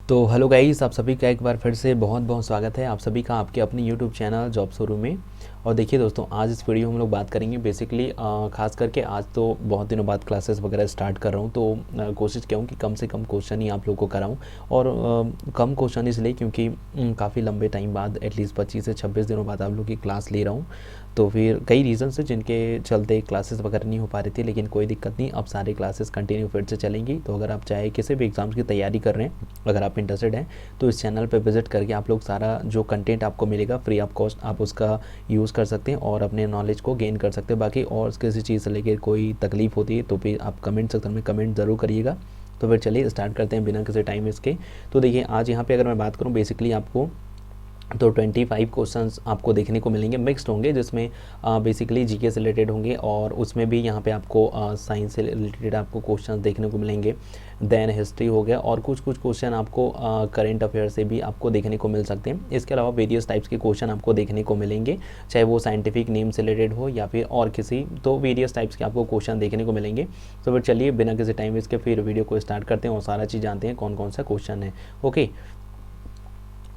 तो hello guys, आप सभी का एक बार फिर से बहुत बहुत स्वागत है आप सभी का आपके अपने यूट्यूब चैनल जॉब शुरू में। और देखिए दोस्तों, आज इस वीडियो में हम लोग बात करेंगे बेसिकली खास करके आज तो बहुत दिनों बाद क्लासेस वगैरह स्टार्ट कर रहा हूँ, तो कोशिश किया हूँ कि कम से कम क्वेश्चन ही आप लोग को कराऊँ। और कम क्वेश्चन इसलिए क्योंकि काफ़ी लंबे टाइम बाद एटलीस्ट 25 से 26 दिनों बाद आप लोग की क्लास ले रहा हूँ। तो फिर कई रीज़न से जिनके चलते क्लासेस वगैरह नहीं हो पा रही थी, लेकिन कोई दिक्कत नहीं, अब सारी क्लासेस कंटिन्यू फिर से चलेंगी। तो अगर आप चाहे किसी भी एग्ज़ाम्स की तैयारी कर रहे हैं, अगर आप इंटरेस्टेड हैं, तो इस चैनल पे विजिट करके आप लोग सारा जो कंटेंट आपको मिलेगा फ्री ऑफ कॉस्ट आप उसका यूज़ कर सकते हैं और अपने नॉलेज को गेन कर सकते हैं। बाकी और किसी चीज़ से लेकर कोई तकलीफ़ होती है तो फिर आप कमेंट सेक्शन में कमेंट ज़रूर करिएगा। तो फिर चलिए स्टार्ट करते हैं बिना किसी टाइम इसके। तो देखिए, आज यहाँ पे अगर मैं बात करूँ बेसिकली आपको तो 25 क्वेश्चंस आपको देखने को मिलेंगे, मिक्स्ड होंगे, जिसमें बेसिकली जीके से रिलेटेड होंगे और उसमें भी यहाँ पे आपको साइंस से रिलेटेड आपको क्वेश्चंस देखने को मिलेंगे। देन हिस्ट्री हो गया और कुछ क्वेश्चन आपको करंट अफेयर से भी आपको देखने को मिल सकते हैं। इसके अलावा वेरियस टाइप्स के क्वेश्चन आपको देखने को मिलेंगे, चाहे वो साइंटिफिक नेम से रिलेटेड हो या फिर और किसी, तो वेरियस टाइप्स के आपको क्वेश्चन देखने को मिलेंगे। तो फिर चलिए बिना किसी टाइम वेस्ट के फिर वीडियो को स्टार्ट करते हैं और सारा चीज़ जानते हैं कौन कौन सा क्वेश्चन है। ओके,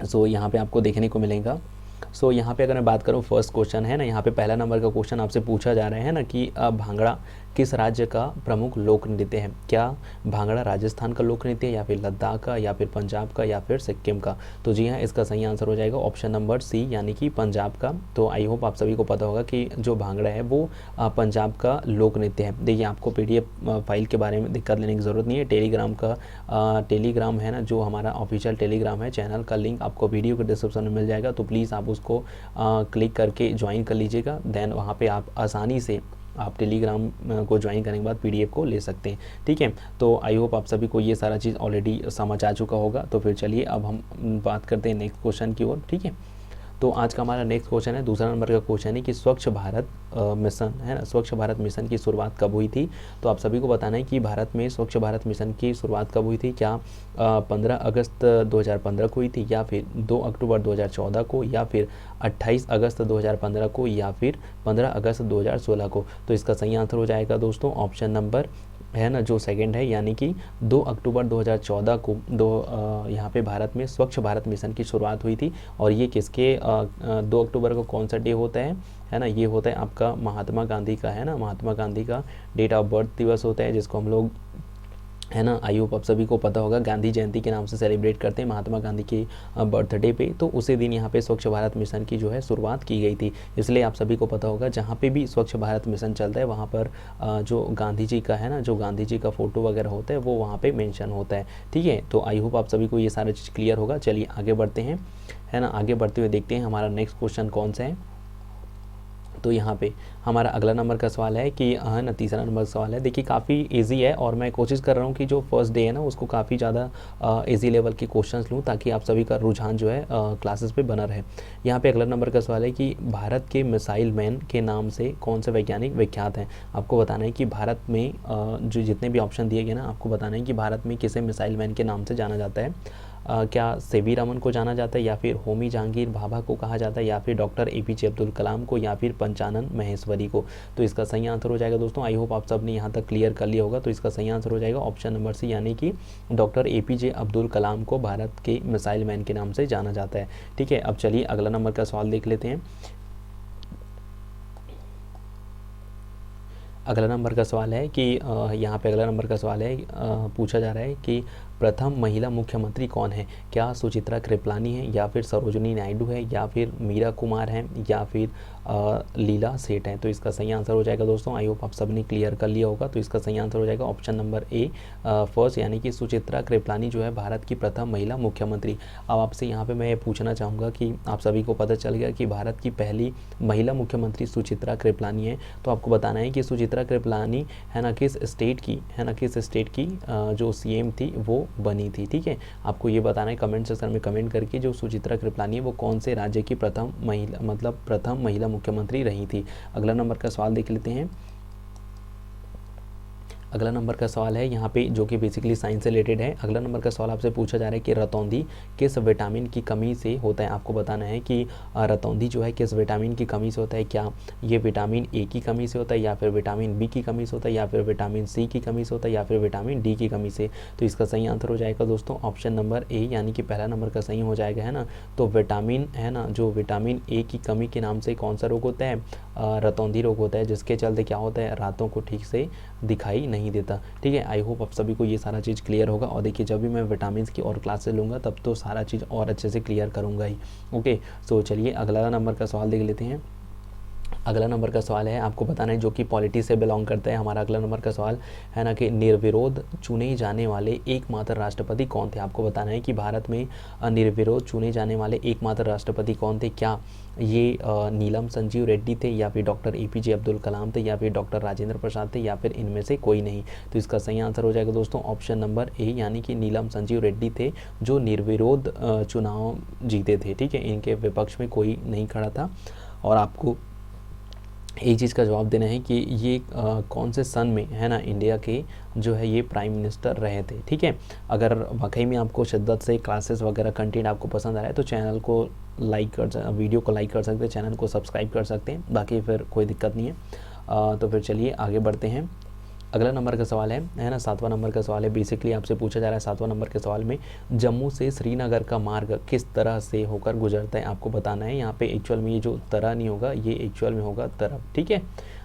सो यहाँ पे आपको देखने को मिलेगा। सो यहाँ पे अगर मैं बात करूँ, फर्स्ट क्वेश्चन है ना, यहाँ पे पहला नंबर का क्वेश्चन आपसे पूछा जा रहा है ना कि भांगड़ा किस राज्य का प्रमुख लोक नृत्य है। क्या भांगड़ा राजस्थान का लोक नृत्य है या फिर लद्दाख का या फिर पंजाब का या फिर सिक्किम का। तो जी हाँ, इसका सही आंसर हो जाएगा ऑप्शन नंबर सी, यानी कि पंजाब का। तो आई होप आप सभी को पता होगा कि जो भांगड़ा है वो पंजाब का लोक नृत्य है। देखिए, आपको PDF फाइल के बारे में दिक्कत लेने की ज़रूरत नहीं है। टेलीग्राम है ना, जो हमारा ऑफिशियल टेलीग्राम है चैनल का लिंक आपको वीडियो के डिस्क्रिप्शन में मिल जाएगा। तो प्लीज़ आप उसको क्लिक करके ज्वाइन कर लीजिएगा। देन वहाँ पे आप आसानी से आप टेलीग्राम को ज्वाइन करने के बाद PDF को ले सकते हैं। ठीक है, तो आई होप आप सभी को ये सारा चीज़ ऑलरेडी समझ आ चुका होगा। तो फिर चलिए अब हम बात करते हैं नेक्स्ट क्वेश्चन की ओर। ठीक है, तो आज का हमारा नेक्स्ट क्वेश्चन है, दूसरा नंबर का क्वेश्चन है कि स्वच्छ भारत मिशन है ना, स्वच्छ भारत मिशन की शुरुआत कब हुई थी। तो आप सभी को बताना है कि भारत में स्वच्छ भारत मिशन की शुरुआत कब हुई थी। क्या 15 अगस्त 2015 को हुई थी, या फिर 2 अक्टूबर 2014 को, या फिर 28 अगस्त 2015 को, या फिर 15 अगस्त 2016 को। तो इसका सही आंसर हो जाएगा दोस्तों ऑप्शन नंबर है ना, जो सेकंड है, यानी कि 2 अक्टूबर 2014 को यहाँ पे भारत में स्वच्छ भारत मिशन की शुरुआत हुई थी। और ये किसके 2 अक्टूबर को कौन सा डे होता है ना, ये होता है आपका महात्मा गांधी का, है ना, महात्मा गांधी का डेट ऑफ बर्थ दिवस होता है, जिसको हम लोग, है ना, आई होप आप सभी को पता होगा, गांधी जयंती के नाम से सेलिब्रेट करते हैं महात्मा गांधी के बर्थडे पे। तो उसी दिन यहाँ पे स्वच्छ भारत मिशन की जो है शुरुआत की गई थी। इसलिए आप सभी को पता होगा, जहाँ पे भी स्वच्छ भारत मिशन चलता है वहाँ पर जो गांधी जी का, है ना, जो गांधी जी का फ़ोटो वगैरह होता है वो वहाँ पर मेंशन होता है। ठीक है, तो आई होप आप सभी को ये सारा चीज़ क्लियर होगा। चलिए आगे बढ़ते हैं, है ना, आगे बढ़ते हुए देखते हैं हमारा नेक्स्ट क्वेश्चन कौन सा है। तो यहाँ पे हमारा अगला नंबर का सवाल है कि, है ना, तीसरा नंबर का सवाल है। देखिए, काफ़ी इजी है और मैं कोशिश कर रहा हूँ कि जो फर्स्ट डे है ना उसको काफ़ी ज़्यादा इजी लेवल के क्वेश्चंस लूँ, ताकि आप सभी का रुझान जो है क्लासेस पे बना रहे। यहाँ पे अगला नंबर का सवाल है कि भारत के मिसाइल मैन के नाम से कौन से वैज्ञानिक विख्यात हैं। आपको बताना है कि भारत में जो जितने भी ऑप्शन दिए गए ना, आपको बताना है कि भारत में किसे मिसाइल मैन के नाम से जाना जाता है। क्या सीवी रमन को जाना जाता है, या फिर होमी जहांगीर भाभा को कहा जाता है, या फिर डॉक्टर APJ अब्दुल कलाम को, या फिर पंचानन महेश्वरी को। तो इसका सही आंसर हो जाएगा दोस्तों, आई होप आप सब ने यहाँ तक क्लियर कर लिया होगा। तो इसका सही आंसर हो जाएगा ऑप्शन नंबर सी, यानी कि डॉक्टर APJ अब्दुल कलाम को भारत के मिसाइल मैन के नाम से जाना जाता है। ठीक है, अब चलिए अगला नंबर का सवाल देख लेते हैं। अगला नंबर का सवाल है कि यहाँ पे अगला नंबर का सवाल है, पूछा जा रहा है कि प्रथम महिला मुख्यमंत्री कौन है। क्या सुचित्रा कृपलानी है, या फिर सरोजिनी नायडू है, या फिर मीरा कुमार है, या फिर लीला सेठ है। तो इसका सही आंसर हो जाएगा दोस्तों, आई होप आप सब ने क्लियर कर लिया होगा। तो इसका सही आंसर हो जाएगा ऑप्शन नंबर ए फर्स्ट, यानी कि सुचित्रा कृपलानी जो है भारत की प्रथम महिला मुख्यमंत्री। अब आपसे यहाँ पे मैं ये पूछना चाहूँगा कि आप सभी को पता चल गया कि भारत की पहली महिला मुख्यमंत्री सुचित्रा कृपलानी है। तो आपको बताना है कि सुचित्रा कृपलानी, है ना, किस स्टेट की, है ना, किस स्टेट की जो CM थी वो बनी थी। ठीक है, आपको ये बताना है कमेंट सेक्शन में कमेंट करके, जो सुचित्रा कृपलानी है वो कौन से राज्य की प्रथम महिला मुख्यमंत्री रही थी। अगला नंबर का सवाल देख लेते हैं। अगला नंबर का सवाल है यहाँ पे जो कि बेसिकली साइंस से रिलेटेड है। अगला नंबर का सवाल आपसे पूछा जा रहा है कि रतौंधी किस विटामिन की कमी से होता है। आपको बताना है कि रतौंधी जो है किस विटामिन की कमी से होता है। क्या ये विटामिन ए की कमी से होता है, या फिर विटामिन बी की कमी से होता है, या फिर विटामिन सी की कमी से होता है, या फिर विटामिन डी की कमी से। तो इसका सही आंसर हो जाएगा दोस्तों ऑप्शन नंबर ए, यानी कि पहला नंबर का सही हो जाएगा, है ना। तो विटामिन है ना, जो विटामिन ए की कमी के नाम से कौन सा रोग होता है, रतौंधी रोग होता है, जिसके चलते क्या होता है, रातों को ठीक से दिखाई नहीं देता। ठीक है, आई होप आप सभी को ये सारा चीज़ क्लियर होगा। और देखिए जब भी मैं विटामिन की और क्लासेस लूँगा तब तो सारा चीज़ और अच्छे से क्लियर करूँगा ही। ओके, सो चलिए अगला नंबर का सवाल देख लेते हैं। अगला नंबर का सवाल है, आपको बताना है, जो कि पॉलिटी से बिलोंग करता है। हमारा अगला नंबर का सवाल है ना कि निर्विरोध चुने जाने वाले एकमात्र राष्ट्रपति कौन थे। आपको बताना है कि भारत में निर्विरोध चुने जाने वाले एकमात्र राष्ट्रपति कौन थे। क्या ये नीलम संजीव रेड्डी थे, या फिर डॉक्टर APJ अब्दुल कलाम थे, या फिर डॉक्टर राजेंद्र प्रसाद थे, या फिर इनमें से कोई नहीं। तो इसका सही आंसर हो जाएगा दोस्तों ऑप्शन नंबर ए, यानी कि नीलम संजीव रेड्डी थे जो निर्विरोध चुनाव जीते थे। ठीक है, इनके विपक्ष में कोई नहीं खड़ा था। और आपको एक चीज़ का जवाब देना है कि ये कौन से सन में है ना इंडिया के जो है ये प्राइम मिनिस्टर रहे थे। ठीक है, अगर वाकई में आपको शिद्दत से क्लासेस वगैरह कंटेंट आपको पसंद आ रहा है तो चैनल को लाइक वीडियो को लाइक कर सकते हैं, चैनल को सब्सक्राइब कर सकते हैं, बाकी फिर कोई दिक्कत नहीं है। तो फिर चलिए आगे बढ़ते हैं। अगला नंबर का सवाल है ना, 7वां नंबर का सवाल है। बेसिकली आपसे पूछा जा रहा है 7वां नंबर के सवाल में, जम्मू से श्रीनगर का मार्ग किस तरह से होकर गुजरता है। आपको बताना है, यहाँ पे एक्चुअल में ये जो तरह नहीं होगा, ये एक्चुअल में होगा तरफ। ठीक है,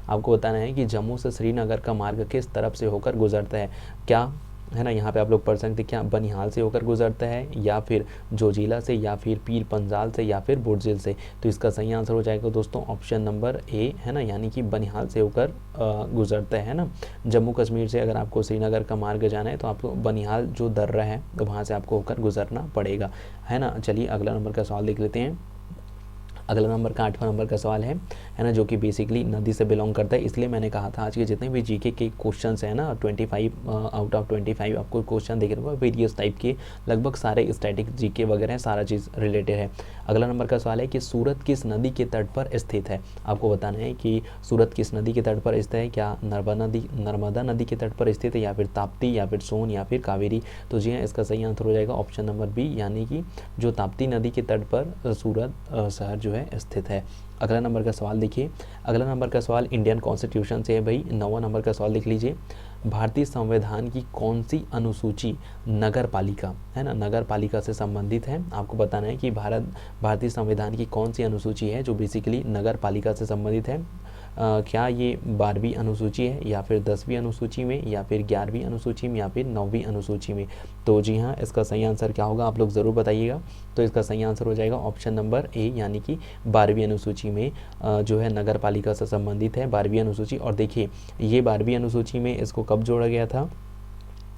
आपको बताना है कि जम्मू से श्रीनगर का मार्ग किस तरफ से होकर गुजरता है। क्या है ना, यहाँ पे आप लोग पढ़ सकते हैं, क्या बनिहाल से होकर गुजरता है, या फिर जोजिला से, या फिर पीर पंजाल से, या फिर बुर्जिल से। तो इसका सही आंसर हो जाएगा दोस्तों ऑप्शन नंबर ए, है ना, यानी कि बनिहाल से होकर गुजरता है ना। जम्मू कश्मीर से अगर आपको श्रीनगर का मार्ग जाना है तो आपको बनिहाल जो दर्रा है तो वहाँ से आपको होकर गुजरना पड़ेगा, है ना। चलिए अगला नंबर का सवाल देख लेते हैं। अगला नंबर का 8वां नंबर का सवाल है ना, जो कि बेसिकली नदी से बिलोंग करता है। इसलिए मैंने कहा था आज के जितने भी जीके के क्वेश्चंस हैं ना, 25 आउट ऑफ 25 आपको क्वेश्चन देख रहे हो वेरियस टाइप के, लगभग सारे स्टैटिक जीके वगैरह हैं, सारा चीज़ रिलेटेड है। अगला नंबर का सवाल है कि सूरत किस नदी के तट पर स्थित है। आपको बताना है कि सूरत किस नदी के तट पर स्थित है। क्या नर्मदा नदी के तट पर स्थित है, या फिर ताप्ती, या फिर सोन, या फिर कावेरी। तो जी हाँ, इसका सही आंसर हो जाएगा ऑप्शन नंबर बी, यानी कि जो ताप्ती नदी के तट पर सूरत शहर जो है स्थित है। अगला नंबर का सवाल देखिए। अगला नंबर का सवाल इंडियन कॉन्स्टिट्यूशन से है भाई। 9वां नंबर का सवाल देख लीजिए। भारतीय संविधान की कौन सी अनुसूची नगर पालिका, है ना, नगर पालिका से संबंधित है। आपको बताना है कि भारतीय संविधान की कौन सी अनुसूची है जो बेसिकली नगर पालिका से संबंधित है। क्या ये 12वीं अनुसूची है, या फिर 10वीं अनुसूची में, या फिर 11वीं अनुसूची में, या फिर 9वीं अनुसूची में। तो जी हाँ, इसका सही आंसर क्या होगा आप लोग ज़रूर बताइएगा। तो इसका सही आंसर हो जाएगा ऑप्शन नंबर ए, यानी कि 12वीं अनुसूची में जो है नगर पालिका से संबंधित है 12वीं अनुसूची। और देखिए ये 12वीं अनुसूची में इसको कब जोड़ा गया था,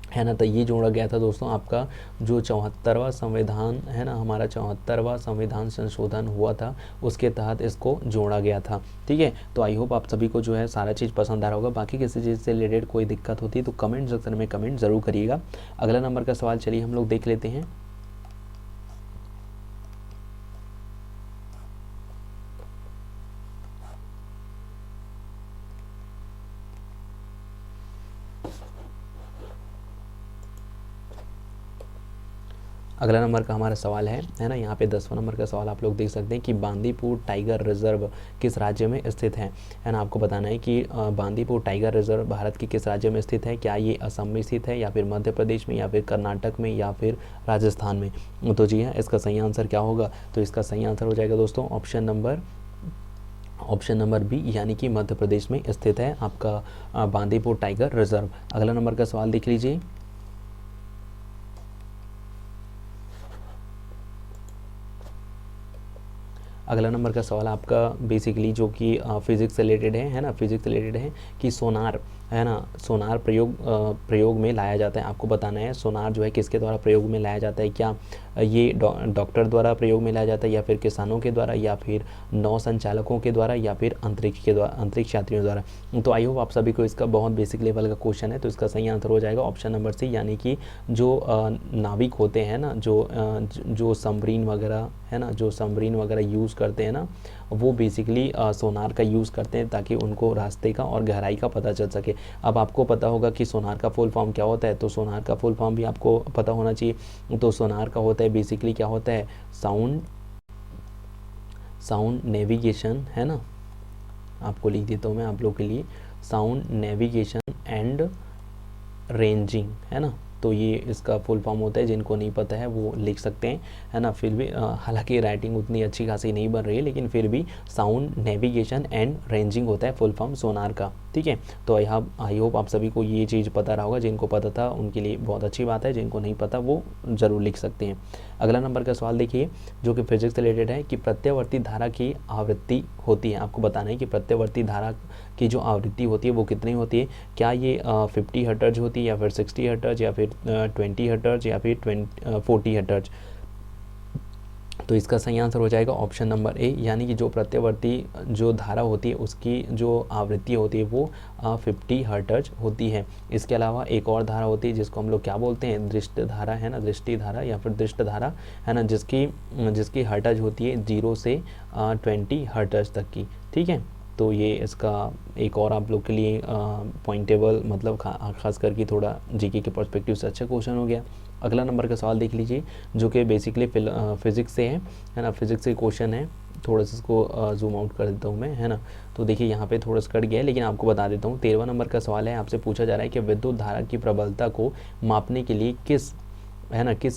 है ना, तो ये जोड़ा गया था दोस्तों आपका जो 74वां संविधान है ना, हमारा 74वां संविधान संशोधन हुआ था उसके तहत इसको जोड़ा गया था। ठीक है, तो आई होप आप सभी को जो है सारा चीज़ पसंद आ रहा होगा। बाकी किसी चीज़ से रिलेटेड कोई दिक्कत होती है तो कमेंट सेक्शन में कमेंट ज़रूर करिएगा। अगला नंबर का सवाल चलिए हम लोग देख लेते हैं। अगला नंबर का हमारा सवाल है ना, यहाँ पे 10वां नंबर का सवाल आप लोग देख सकते हैं कि बांदीपुर टाइगर रिजर्व किस राज्य में स्थित है ना। आपको बताना है कि बांदीपुर टाइगर रिजर्व भारत के किस राज्य में स्थित है। क्या ये असम में स्थित है, या फिर मध्य प्रदेश में, या फिर कर्नाटक में, या फिर राजस्थान में। तो जी हाँ, इसका सही आंसर क्या होगा, तो इसका सही आंसर हो जाएगा दोस्तों ऑप्शन नंबर बी, यानी कि मध्य प्रदेश में स्थित है आपका बांदीपुर टाइगर रिजर्व। अगला नंबर का सवाल देख लीजिए। अगला नंबर का सवाल आपका बेसिकली जो कि फिजिक्स से रिलेटेड है ना, फिजिक्स से रिलेटेड है कि सोनार है ना, सोनार प्रयोग में लाया जाता है। आपको बताना है सोनार जो है किसके द्वारा प्रयोग में लाया जाता है। क्या ये डॉक्टर द्वारा प्रयोग में लाया जाता है, या फिर किसानों के द्वारा, या फिर नौ संचालकों के द्वारा, या फिर अंतरिक्ष यात्रियों द्वारा। तो आई होप आप सभी को इसका बहुत बेसिक लेवल का क्वेश्चन है, तो इसका सही आंसर हो जाएगा ऑप्शन नंबर सी, यानी कि जो नाविक होते हैं ना, जो सबमरीन वगैरह है ना, जो सबमरीन वगैरह यूज़ करते हैं ना, वो बेसिकली सोनार का यूज़ करते हैं ताकि उनको रास्ते का और गहराई का पता चल सके। अब आपको पता होगा कि सोनार का फुल फॉर्म क्या होता है, तो सोनार का फुल फॉर्म भी आपको पता होना चाहिए। तो सोनार का होता है बेसिकली क्या होता है, साउंड नेविगेशन, है ना, आपको लिख देता हूँ मैं आप लोग के लिए, साउंड नेविगेशन एंड रेंजिंग, है ना। तो ये इसका फुल फॉर्म होता है, जिनको नहीं पता है वो लिख सकते हैं, है ना। फिर भी हालांकि राइटिंग उतनी अच्छी खासी नहीं बन रही है, लेकिन फिर भी साउंड नेविगेशन एंड रेंजिंग होता है फुल फॉर्म सोनार का, ठीक है। तो आई होप आप सभी को ये चीज़ पता रहा होगा, जिनको पता था उनके लिए बहुत अच्छी बात है, जिनको नहीं पता वो ज़रूर लिख सकते हैं। अगला नंबर का सवाल देखिए, जो कि फिजिक्स से रिलेटेड है, कि प्रत्यावर्ती धारा की आवृत्ति होती है। आपको बताना है कि प्रत्यावर्ती धारा की जो आवृत्ति होती है वो कितनी होती है, क्या ये 50 हर्ट्ज होती है, या फिर 60 हर्ट्ज, या फिर 20 हर्ट्ज, या फिर 40 हर्ट्ज। तो इसका सही आंसर हो जाएगा ऑप्शन नंबर ए, यानी कि जो प्रत्यावर्ती जो धारा होती है उसकी जो आवृत्ति होती है वो 50 हर्ट्ज होती है। इसके अलावा एक और धारा होती है जिसको हम लोग क्या बोलते हैं, दृष्ट धारा, है ना, दृष्टि धारा या फिर दृष्ट धारा, है ना, जिसकी हर्ट्ज होती है 0 से 20 हर्ट्ज तक की, ठीक है। तो ये इसका एक और आप लोग के लिए पॉइंटेबल, मतलब खास करके थोड़ा जीके के पर्सपेक्टिव से अच्छा क्वेश्चन हो गया। अगला नंबर का सवाल देख लीजिए, जो कि बेसिकली फिजिक्स से है ना, फिजिक्स से क्वेश्चन है। थोड़ा सा इसको जूम आउट कर देता हूँ मैं, है ना। तो देखिए यहाँ पे थोड़ा सा कट गया है, लेकिन आपको बता देता हूँ। 13वां नंबर का सवाल है, आपसे पूछा जा रहा है कि विद्युत धारा की प्रबलता को मापने के लिए किस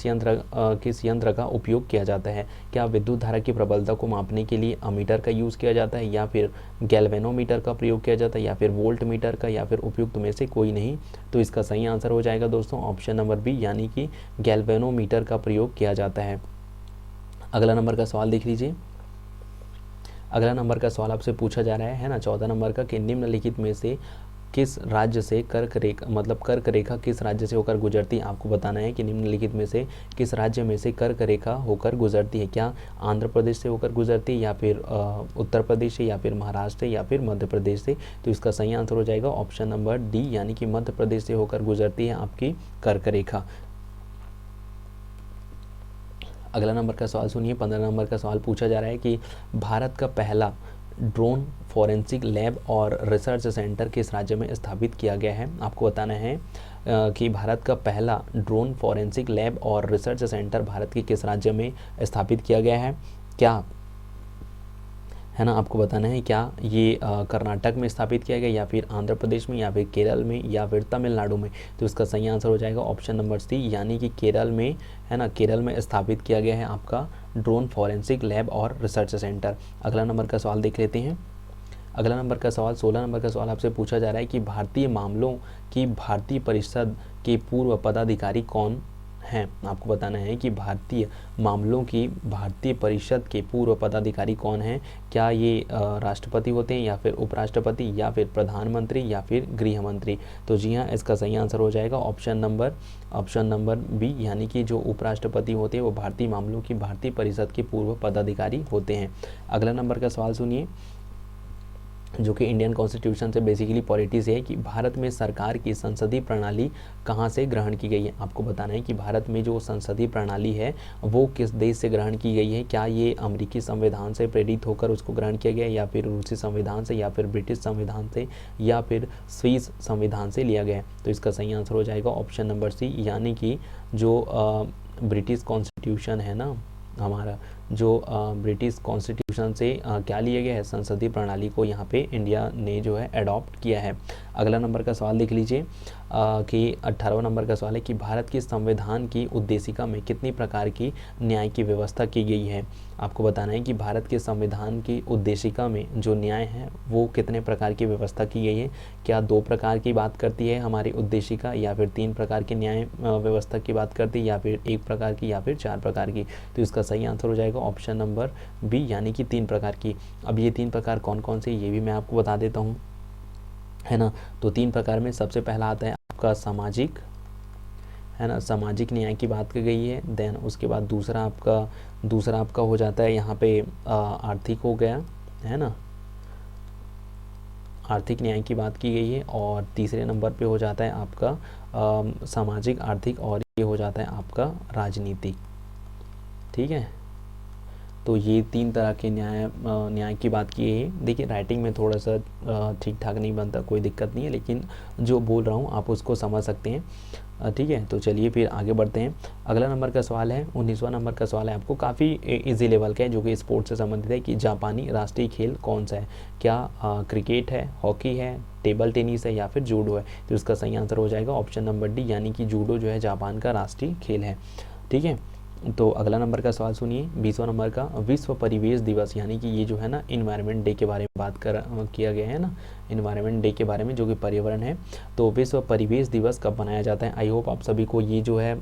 यंत्र का उपयोग किया जाता है। क्या विद्युत धारा की प्रबलता को मापने के लिए अमीटर का यूज़ किया जाता है, या फिर गैल्वेनोमीटर का प्रयोग किया जाता है, या फिर वोल्ट मीटर का, या फिर उपयुक्त में से कोई नहीं। तो इसका सही आंसर हो जाएगा दोस्तों ऑप्शन नंबर बी, यानी कि गैल्वेनोमीटर का प्रयोग किया जाता है। अगला नंबर का सवाल देख लीजिए। अगला नंबर का सवाल आपसे पूछा जा रहा है ना, 14 नंबर का, कि निम्नलिखित में से किस राज्य से कर्क रेखा किस राज्य से होकर गुजरती है। आपको बताना है कि निम्नलिखित में से किस राज्य में से कर्क रेखा होकर गुजरती है। क्या आंध्र प्रदेश से होकर गुजरती है, या फिर उत्तर प्रदेश से, या फिर महाराष्ट्र से, या फिर मध्य प्रदेश से। तो इसका सही आंसर हो जाएगा ऑप्शन नंबर डी, यानी कि मध्य प्रदेश से होकर गुजरती है आपकी कर्क रेखा। अगला नंबर का सवाल सुनिए, 15 नंबर का सवाल पूछा जा रहा है कि भारत का पहला ड्रोन फॉरेंसिक लैब और रिसर्च सेंटर किस राज्य में स्थापित किया गया है। आपको बताना है कि भारत का पहला ड्रोन फॉरेंसिक लैब और रिसर्च सेंटर भारत के किस राज्य में स्थापित किया गया है। क्या, है ना, आपको बताना है क्या ये कर्नाटक में स्थापित किया गया, या फिर आंध्र प्रदेश में, या फिर केरल में, या फिर तमिलनाडु में। तो इसका सही आंसर हो जाएगा ऑप्शन नंबर सी, यानी कि केरल में, है ना, केरल में स्थापित किया गया है आपका ड्रोन फॉरेंसिक लैब और रिसर्च सेंटर। अगला नंबर का सवाल देख लेते हैं। अगला नंबर का सवाल 16 नंबर का सवाल आपसे पूछा जा रहा है कि भारतीय मामलों की भारतीय परिषद के पूर्व पदाधिकारी कौन हैं। आपको बताना है कि भारतीय मामलों की भारतीय परिषद के पूर्व पदाधिकारी कौन हैं। क्या ये राष्ट्रपति होते हैं, या फिर उपराष्ट्रपति, या फिर प्रधानमंत्री, या फिर गृह मंत्री। तो जी हाँ, इसका सही आंसर हो जाएगा ऑप्शन नंबर बी, यानी कि जो उपराष्ट्रपति होते हैं वो भारतीय मामलों की भारतीय परिषद के पूर्व पदाधिकारी होते हैं। अगला नंबर का सवाल सुनिए, जो कि इंडियन कॉन्स्टिट्यूशन से बेसिकली पॉलिटी से है, कि भारत में सरकार की संसदीय प्रणाली कहाँ से ग्रहण की गई है। आपको बताना है कि भारत में जो संसदीय प्रणाली है वो किस देश से ग्रहण की गई है। क्या ये अमेरिकी संविधान से प्रेरित होकर उसको ग्रहण किया गया है, या फिर रूसी संविधान से, या फिर ब्रिटिश संविधान से, या फिर स्विस संविधान से लिया गया है। तो इसका सही आंसर हो जाएगा ऑप्शन नंबर सी, यानी कि जो ब्रिटिश कॉन्स्टिट्यूशन है ना हमारा, जो ब्रिटिश कॉन्स्टिट्यूशन से क्या लिया गया है, संसदीय प्रणाली को यहाँ पे इंडिया ने जो है अडॉप्ट किया है। अगला नंबर का सवाल देख लीजिए कि 18वां नंबर का सवाल है कि भारत के संविधान की उद्देशिका में कितनी प्रकार की न्याय की व्यवस्था की गई है। आपको बताना है कि भारत के संविधान की उद्देशिका में जो न्याय है वो कितने प्रकार की व्यवस्था की गई है। क्या 2 प्रकार की बात करती है हमारी उद्देशिका, या फिर 3 प्रकार की न्याय व्यवस्था की बात करती है, या फिर 1 प्रकार की, या फिर 4 प्रकार की। तो इसका सही आंसर हो जाएगा ऑप्शन नंबर बी, यानी कि 3 प्रकार की। अब ये 3 प्रकार कौन कौन से, ये भी मैं आपको बता देता हूँ, है ना। तो 3 प्रकार में सबसे पहला आता है आपका सामाजिक है ना, सामाजिक न्याय की बात की गई है। देन उसके बाद दूसरा आपका हो जाता है यहाँ पे आर्थिक हो गया, है ना, आर्थिक न्याय की बात की गई है। और तीसरे नंबर पे हो जाता है आपका सामाजिक, आर्थिक, और ये हो जाता है आपका राजनीतिक। ठीक है, तो ये 3 तरह के न्याय की बात की है। देखिए राइटिंग में थोड़ा सा ठीक ठाक नहीं बनता, कोई दिक्कत नहीं है, लेकिन जो बोल रहा हूँ आप उसको समझ सकते हैं। ठीक है, तो चलिए फिर आगे बढ़ते हैं। अगला नंबर का सवाल है, 19वां नंबर का सवाल है आपको, काफ़ी इजी लेवल का है, जो कि स्पोर्ट्स से संबंधित है कि जापानी राष्ट्रीय खेल कौन सा है। क्या क्रिकेट है, हॉकी है, टेबल टेनिस है, या फिर जूडो है। तो इसका सही आंसर हो जाएगा ऑप्शन नंबर डी, यानी कि जूडो जो है जापान का राष्ट्रीय खेल है। ठीक है, तो अगला नंबर का सवाल सुनिए, 20वां नंबर का, विश्व परिवेश दिवस, यानी कि ये जो है ना इन्वायरमेंट डे के बारे में बात किया गया है ना, इन्वायरमेंट डे के बारे में, जो कि पर्यावरण है। तो विश्व परिवेश दिवस कब मनाया जाता है। आई होप आप सभी को ये जो है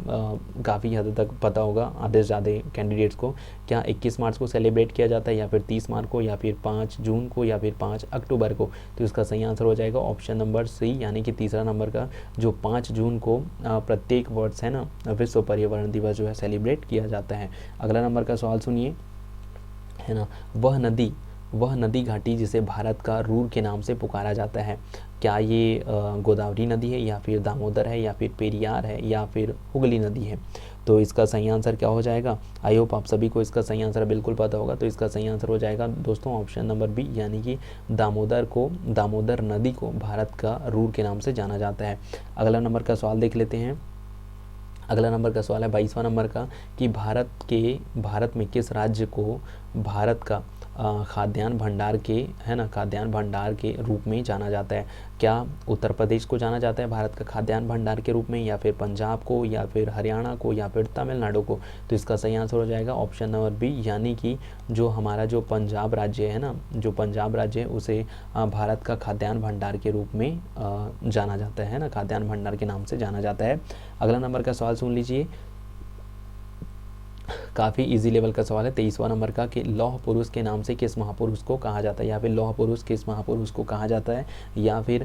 काफ़ी हद तक पता होगा, आधे से ज़्यादा कैंडिडेट्स को। क्या 21 मार्च को सेलिब्रेट किया जाता है, या फिर 30 मार्च को, या फिर 5 जून को, या फिर 5 अक्टूबर को। तो इसका सही आंसर हो जाएगा ऑप्शन नंबर सी, यानी कि तीसरा नंबर का, जो 5 जून को प्रत्येक वर्ष है ना विश्व पर्यावरण दिवस जो है सेलिब्रेट किया जाता है। अगला नंबर का सवाल सुनिए, है ना, वह नदी घाटी जिसे भारत का रूर के नाम से पुकारा जाता है। क्या ये गोदावरी नदी है, या फिर दामोदर है, या फिर पेरियार है, या फिर हुगली नदी है। तो इसका सही आंसर क्या हो जाएगा। आई होप आप सभी को इसका सही आंसर बिल्कुल पता होगा। तो इसका सही आंसर हो जाएगा दोस्तों ऑप्शन नंबर बी, यानी कि दामोदर नदी को भारत का रूर के नाम से जाना जाता है। अगला नंबर का सवाल देख लेते हैं। अगला नंबर का सवाल है 22वां नंबर का, कि भारत में किस राज्य को भारत का खाद्यान्न भंडार के रूप में जाना जाता है। क्या उत्तर प्रदेश को जाना जाता है भारत का खाद्यान्न भंडार के रूप में, या फिर पंजाब को, या फिर हरियाणा को, या फिर तमिलनाडु को। तो इसका सही आंसर हो जाएगा ऑप्शन नंबर बी, यानी कि जो हमारा जो पंजाब राज्य है ना, जो पंजाब राज्य है उसे भारत का खाद्यान्न भंडार के रूप में जाना जाता है ना, खाद्यान्न भंडार के नाम से जाना जाता है। अगला नंबर का सवाल सुन लीजिए, काफ़ी इजी लेवल का सवाल है 23वां नंबर का, कि लौह पुरुष के नाम से किस महापुरुष को कहा जाता है। या फिर लौह पुरुष किस महापुरुष को कहा जाता है, या फिर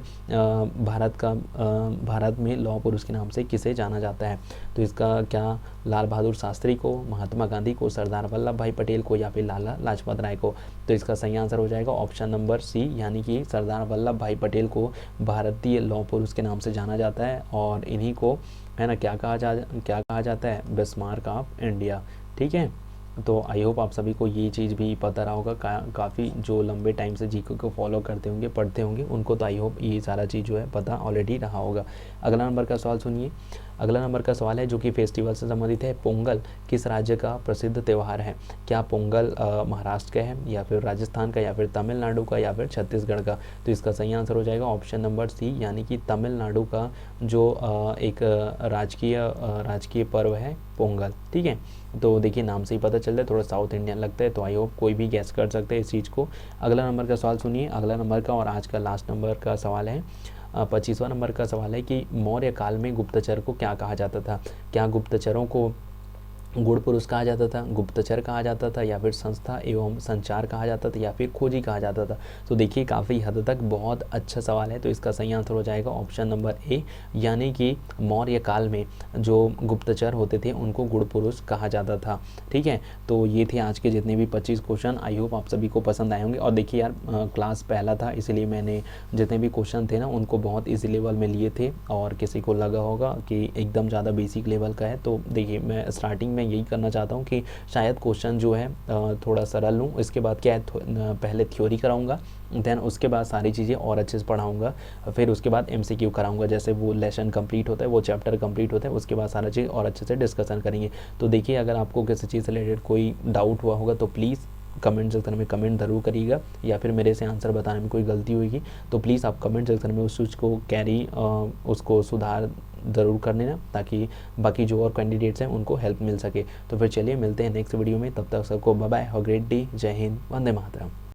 भारत में लौह पुरुष के नाम से किसे जाना जाता है। तो इसका क्या लाल बहादुर शास्त्री को, महात्मा गांधी को, सरदार वल्लभ भाई पटेल को, या फिर लाला लाजपत राय को। तो इसका सही आंसर हो जाएगा ऑप्शन नंबर सी, यानी कि सरदार वल्लभ भाई पटेल को भारतीय लौह पुरुष के नाम से जाना जाता है। और इन्हीं को है ना क्या कहा जाता है, बिस्मार्क ऑफ इंडिया। ठीक है, तो आई होप आप सभी को ये चीज़ भी पता रहा होगा। काफ़ी जो लंबे टाइम से जीके को फॉलो करते होंगे, पढ़ते होंगे, उनको तो आई होप ये सारा चीज़ जो है पता ऑलरेडी रहा होगा। अगला नंबर का सवाल सुनिए। अगला नंबर का सवाल है जो कि फेस्टिवल से संबंधित है, पोंगल किस राज्य का प्रसिद्ध त्यौहार है। क्या पोंगल महाराष्ट्र का है, या फिर राजस्थान का, या फिर तमिलनाडु का, या फिर छत्तीसगढ़ का। तो इसका सही आंसर हो जाएगा ऑप्शन नंबर सी, यानी कि तमिलनाडु का जो एक राजकीय पर्व है पोंगल। ठीक है, तो देखिए नाम से ही पता चलता है, थोड़ा साउथ इंडियन लगता है, तो आई होप कोई भी गैस कर सकते हैं इस चीज़ को। अगला नंबर का सवाल सुनिए। अगला नंबर का और आज का लास्ट नंबर का सवाल है, 25वां नंबर का सवाल है कि मौर्य काल में गुप्तचर को क्या कहा जाता था। क्या गुप्तचरों को गुड़ पुरुष कहा जाता था, गुप्तचर कहा जाता था, या फिर संस्था एवं संचार कहा जाता था, या फिर खोजी कहा जाता था। तो देखिए काफ़ी हद तक बहुत अच्छा सवाल है। तो इसका सही आंसर हो जाएगा ऑप्शन नंबर ए, यानी कि मौर्य काल में जो गुप्तचर होते थे उनको गुड़ पुरुष कहा जाता था। ठीक है, तो ये थे आज के जितने भी 25 क्वेश्चन। आई होप आप सभी को पसंद आए होंगे। और देखिए यार क्लास पहला था, इसलिए मैंने जितने भी क्वेश्चन थे ना उनको बहुत ईजी लेवल में लिए थे। और किसी को लगा होगा कि एकदम ज़्यादा बेसिक लेवल का है, तो देखिए मैं स्टार्टिंग में यही करना चाहता हूँ कि शायद क्वेश्चन जो है थोड़ा सरल लूँ। इसके बाद क्या है, पहले थ्योरी कराऊंगा, देन उसके बाद सारी चीज़ें और अच्छे से पढ़ाऊंगा, फिर उसके बाद एमसीक्यू कराऊंगा। जैसे वो लेसन कंप्लीट होता है, वो चैप्टर कंप्लीट होता है, उसके बाद सारा चीज़ और अच्छे से डिस्कशन करेंगे। तो देखिए अगर आपको किसी चीज़ से रिलेटेड कोई डाउट हुआ होगा तो प्लीज़ कमेंट सेक्शन में कमेंट ज़रूर करिएगा, या फिर मेरे से आंसर बताने में कोई गलती होगी तो प्लीज़ आप कमेंट सेक्शन में उस चीज़ को उसको सुधार ज़रूर कर लेना, ताकि बाकी जो और कैंडिडेट्स हैं उनको हेल्प मिल सके। तो फिर चलिए मिलते हैं नेक्स्ट वीडियो में, तब तक सबको bye bye, have a great day, जय हिंद, वंदे मातरम।